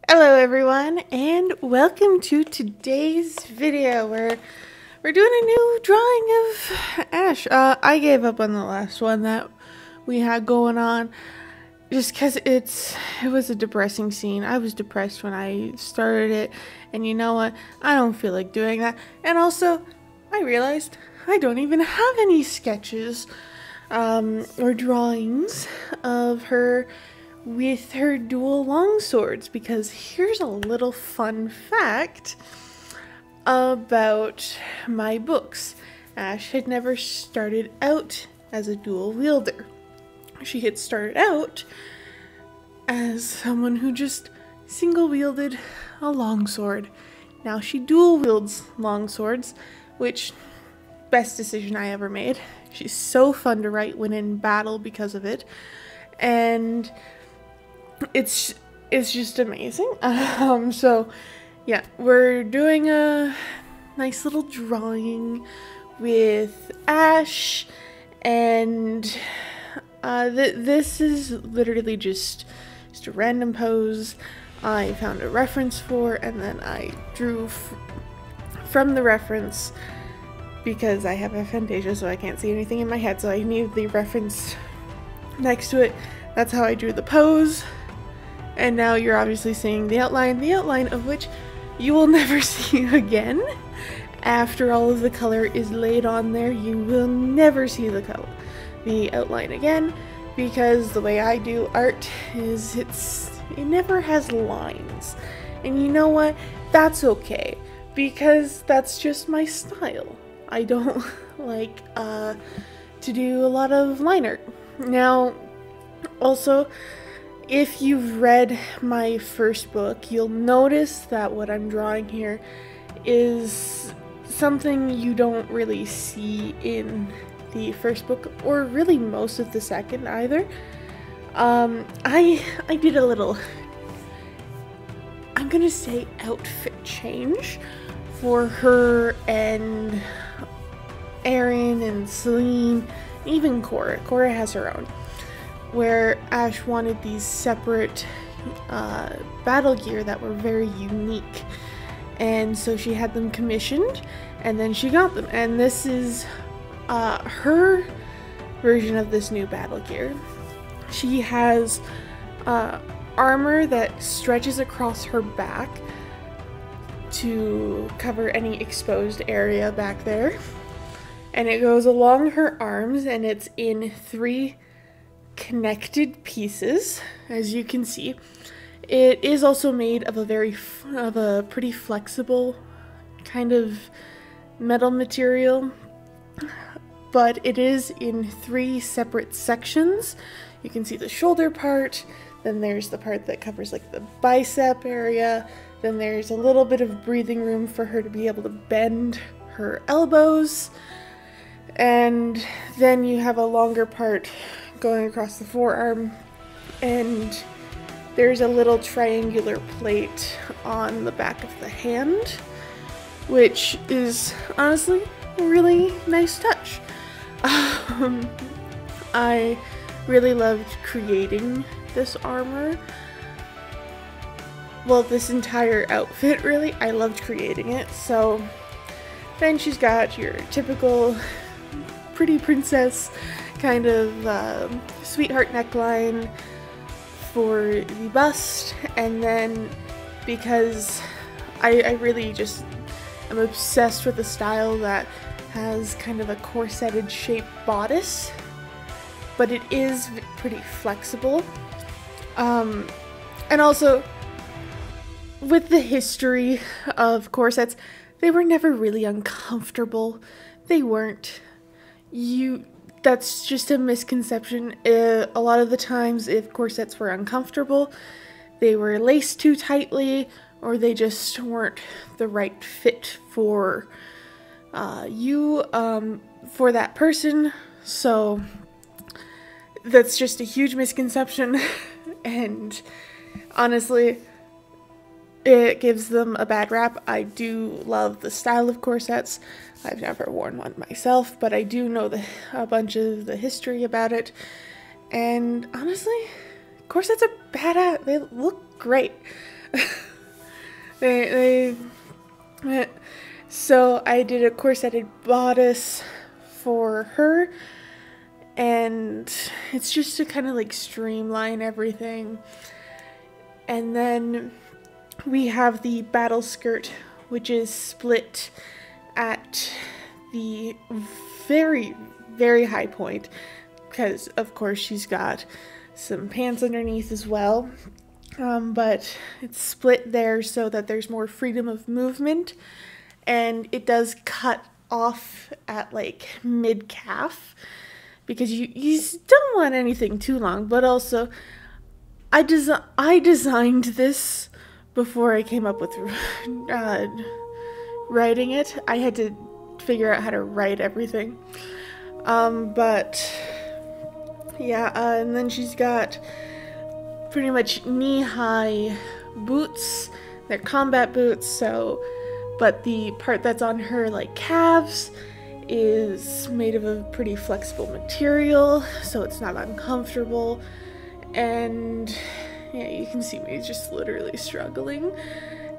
Hello everyone, and welcome to today's video where we're doing a new drawing of Ash. I gave up on the last one that we had going on just because it was a depressing scene. I was depressed when I started it, and you know what? I don't feel like doing that. And also, I realized I don't even have any sketches or drawings of her with her dual longswords, because here's a little fun fact about my books. Ash had never started out as a dual wielder. She had started out as someone who just single wielded a longsword. Now she dual wields longswords, which best decision I ever made. She's so fun to write when in battle because of it, and it's just amazing. So yeah, we're doing a nice little drawing with Ash, and this is literally just a random pose I found a reference for, and then I drew from the reference because I have aphantasia, so I can't see anything in my head, so I need the reference next to it. That's how I drew the pose. And now you're obviously seeing the outline of which you will never see again. After all of the color is laid on there, you will never see the outline again, because the way I do art is it never has lines. And you know what? That's okay, because that's just my style. I don't like to do a lot of line art. Now, also, if you've read my first book, you'll notice that what I'm drawing here is something you don't really see in the first book, or really most of the second either. I did a little, I'm gonna say, outfit change for her and Erin and Celine, even Cora. Cora has her own, where Ash wanted these separate battle gear that were very unique, and so she had them commissioned, and then she got them, and this is her version of this new battle gear. She has armor that stretches across her back to cover any exposed area back there, and it goes along her arms, and it's in 3 connected pieces, as you can see. It is also made of a pretty flexible kind of metal material, but it is in 3 separate sections. You can see the shoulder part, then there's the part that covers like the bicep area, then there's a little bit of breathing room for her to be able to bend her elbows, and then you have a longer part going across the forearm, and there's a little triangular plate on the back of the hand, which is honestly a really nice touch. I really loved creating this armor. Well, this entire outfit, really. I loved creating it. So then she's got your typical pretty princess kind of sweetheart neckline for the bust, and then because I really just am obsessed with a style that has kind of a corseted shaped bodice, but it is pretty flexible. And also, with the history of corsets, they were never really uncomfortable. They weren't. That's just a misconception. A lot of the times, if corsets were uncomfortable, they were laced too tightly, or they just weren't the right fit for for that person. So that's just a huge misconception, and honestly, it gives them a bad rap. I do love the style of corsets. I've never worn one myself, but I do know a bunch of the history about it. And honestly, corsets are badass. They look great. So I did a corseted bodice for her, and it's just to kind of like streamline everything. And then we have the battle skirt, which is split at the very, very high point, because of course she's got some pants underneath as well. But it's split there so that there's more freedom of movement, and it does cut off at like mid-calf, because you don't want anything too long. But also I designed this before I came up with writing it. I had to figure out how to write everything. But yeah, and then she's got pretty much knee-high boots. They're combat boots, so, but the part that's on her like calves is made of a pretty flexible material, so it's not uncomfortable. And yeah, you can see me just literally struggling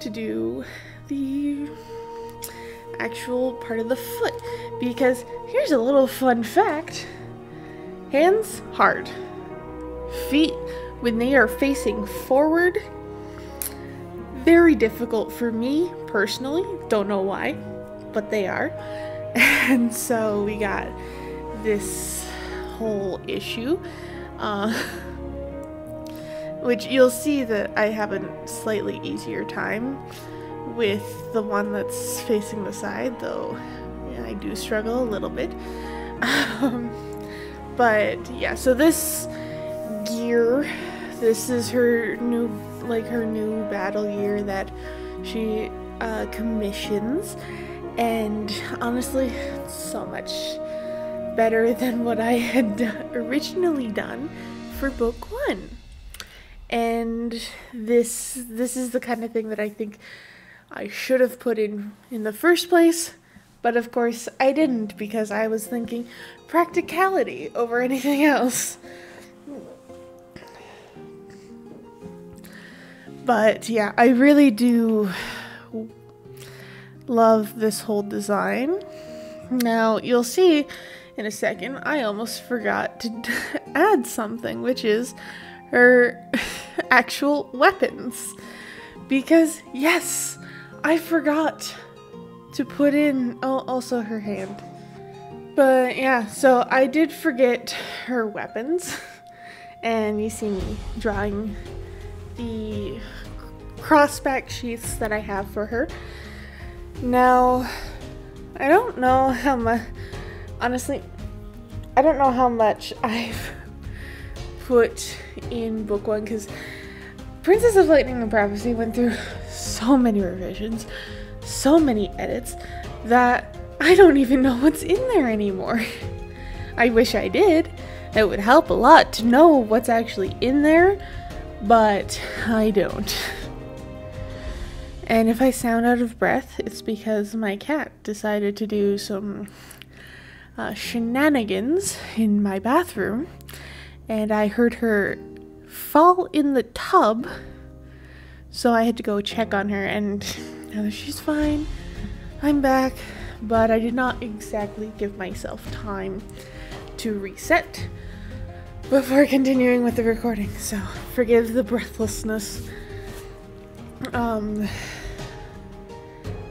to do the actual part of the foot, because here's a little fun fact: hands, hard. Feet, when they are facing forward, very difficult for me personally. Don't know why, but they are. And so we got this whole issue, which you'll see that I have a slightly easier time with the one that's facing the side, though yeah, I do struggle a little bit. But yeah, so this gear, this is her new battle gear that she commissions, and honestly, it's so much better than what I had originally done for book 1. And this is the kind of thing that I think I should have put in the first place, but of course I didn't, because I was thinking practicality over anything else. But yeah, I really do love this whole design. Now, you'll see in a second, I almost forgot to add something, which is her actual weapons. Because, yes, I forgot to put in also her hand. But yeah, so I did forget her weapons. And you see me drawing the crossback sheaths that I have for her. Now, I don't know how much, honestly, I don't know how much I've put in book 1, because Princess of Lightning and Prophecy went through so many revisions, so many edits, that I don't even know what's in there anymore. I wish I did. It would help a lot to know what's actually in there, but I don't. And if I sound out of breath, it's because my cat decided to do some shenanigans in my bathroom, and I heard her fall in the tub, so I had to go check on her, and now she's fine. I'm back, but I did not exactly give myself time to reset before continuing with the recording, so forgive the breathlessness.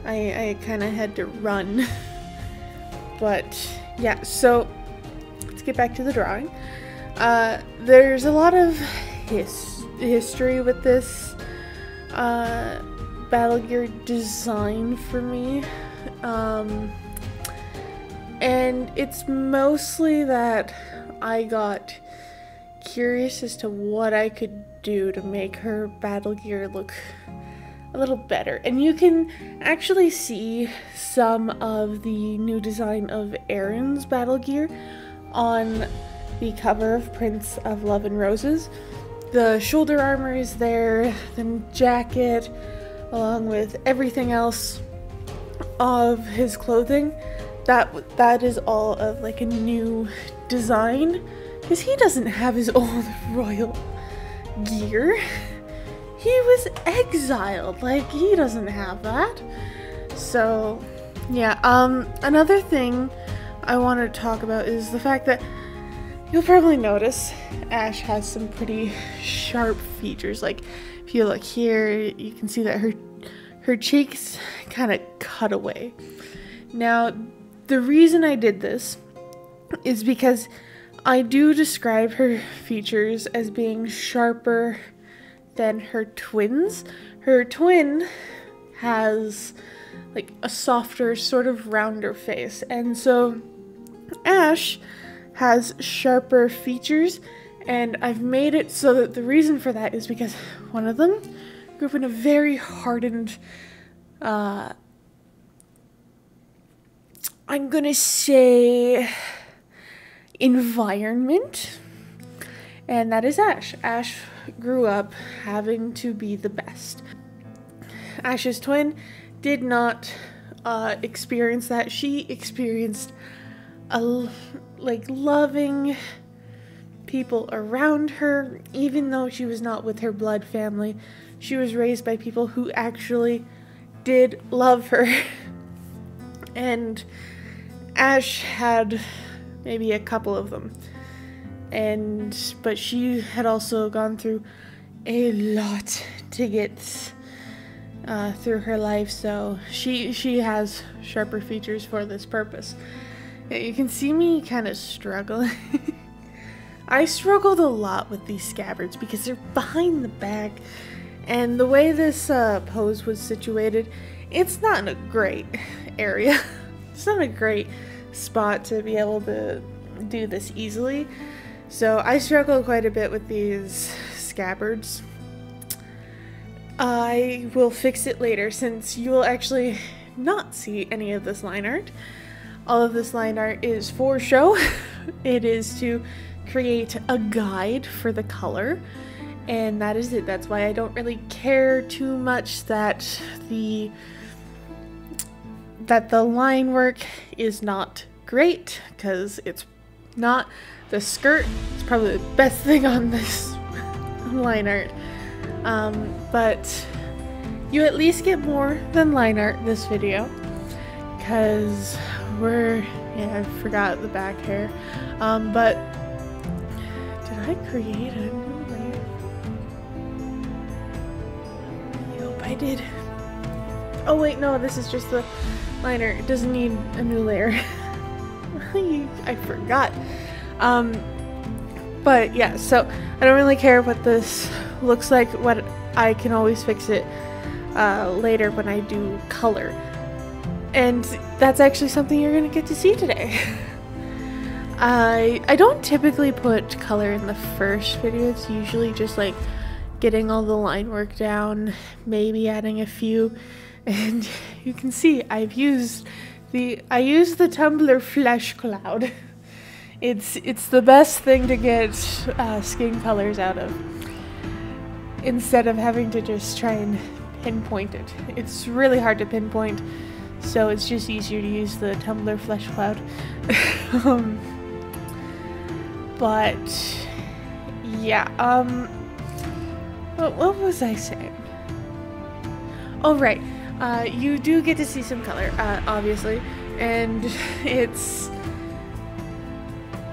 I kind of had to run, but yeah, so let's get back to the drawing. There's a lot of history with this battle gear design for me, and it's mostly that I got curious as to what I could do to make her battle gear look a little better. And you can actually see some of the new design of Erin's battle gear on the cover of Prince of Love and Roses. The shoulder armor is there, the jacket, along with everything else of his clothing. That is all of like a new design, because he doesn't have his old royal gear. he was exiled. Like, he doesn't have that. So, yeah, another thing I want to talk about is the fact that you'll probably notice Ash has some pretty sharp features. Like, if you look here, you can see that her cheeks kind of cut away. Now, the reason I did this is because I do describe her features as being sharper than her twins. Her twin has like a softer, sort of rounder face, and so Ash has sharper features, and I've made it so that the reason for that is because one of them grew up in a very hardened, I'm gonna say, environment, and that is Ash. Ash grew up having to be the best. Ash's twin did not experience that. She experienced loving people around her, even though she was not with her blood family. She was raised by people who actually did love her. And Ash had maybe a couple of them, but she had also gone through a lot to get through her life, so she has sharper features for this purpose. You can see me kind of struggling. I struggled a lot with these scabbards because they're behind the back, and the way this pose was situated, it's not in a great area. It's not a great spot to be able to do this easily, so I struggle quite a bit with these scabbards. I will fix it later, since you will actually not see any of this line art. All of this line art is for show. It is to create a guide for the color, and that is it. That's why I don't really care too much that the line work is not great, because it's not. The skirt is probably the best thing on this line art, but you at least get more than line art this video, because I forgot the back hair, but did I create a new layer? I hope I did. Oh wait, no, this is just the liner. It doesn't need a new layer. I forgot. But yeah, so I don't really care what this looks like. What I can always fix it later when I do color. And that's actually something you're gonna get to see today. I don't typically put color in the first video. It's usually just like getting all the line work down, maybe adding a few, and you can see I used the Tumblr Flesh Cloud. It's the best thing to get skin colors out of, instead of having to just try and pinpoint it. It's really hard to pinpoint, so it's just easier to use the Tumblr Flesh Cloud. But yeah, what was I saying? Oh right, you do get to see some color, obviously, and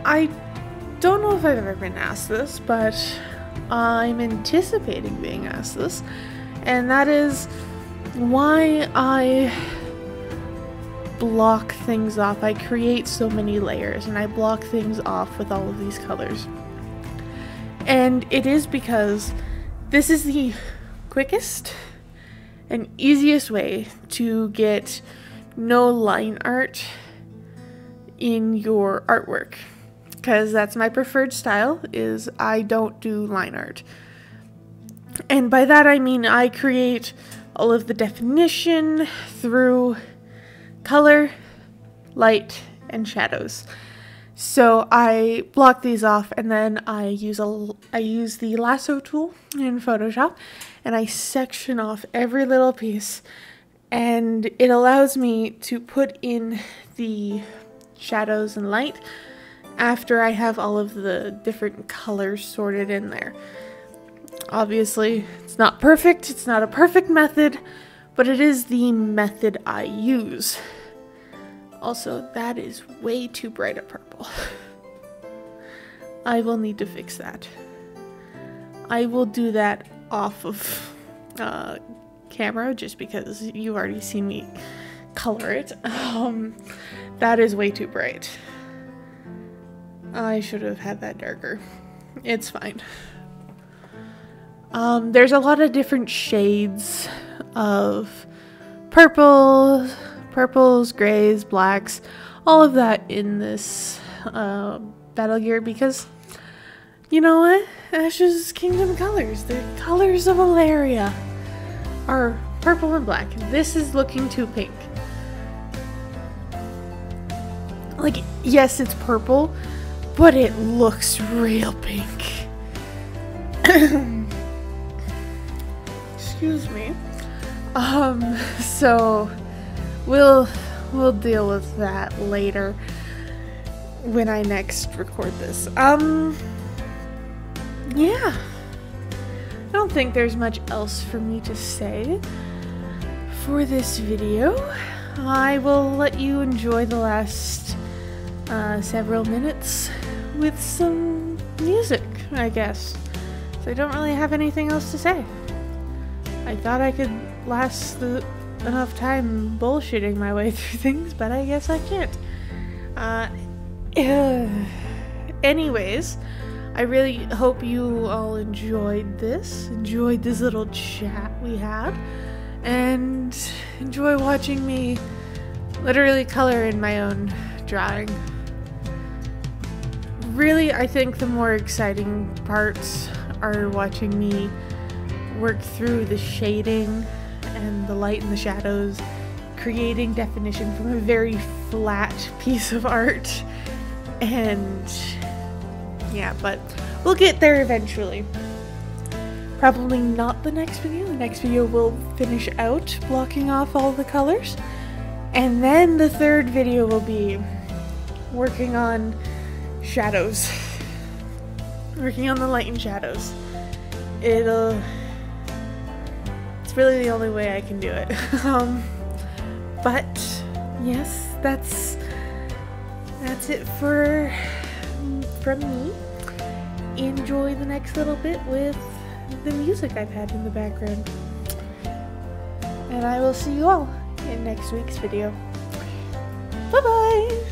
I don't know if I've ever been asked this, but I'm anticipating being asked this, and that is why I block things off. I create so many layers and I block things off with all of these colors. And it is because this is the quickest and easiest way to get no line art in your artwork, because that's my preferred style, is I don't do line art. And by that I mean I create all of the definition through color, light, and shadows. So I block these off, and then I use the lasso tool in Photoshop, and I section off every little piece, and it allows me to put in the shadows and light after I have all of the different colors sorted in there. Obviously, it's not perfect. It's not a perfect method, but it is the method I use. Also, that is way too bright a purple. I will need to fix that. I will do that off of camera just because you've already seen me color it. That is way too bright. I should have had that darker. It's fine. There's a lot of different shades of purples, grays, blacks, all of that in this battle gear because, you know what? Ash's Kingdom colors, the colors of Alaria, are purple and black. This is looking too pink. Like, yes, it's purple, but it looks real pink. Excuse me. So we'll deal with that later when I next record this. Yeah. I don't think there's much else for me to say for this video. I will let you enjoy the last several minutes with some music, I guess. So I don't really have anything else to say. I thought I could last enough time bullshitting my way through things, but I guess I can't. Anyways, I really hope you all enjoyed this little chat we had, and enjoy watching me literally color in my own drawing. Really, I think the more exciting parts are watching me work through the shading and the light and the shadows, creating definition from a very flat piece of art. And yeah, but we'll get there eventually. Probably not the next video. The next video will finish out blocking off all the colors, and then the third video will be working on shadows. Working on the light and shadows. It's really the only way I can do it. But yes, that's it from me. Enjoy the next little bit with the music I've had in the background. And I will see you all in next week's video. Bye bye!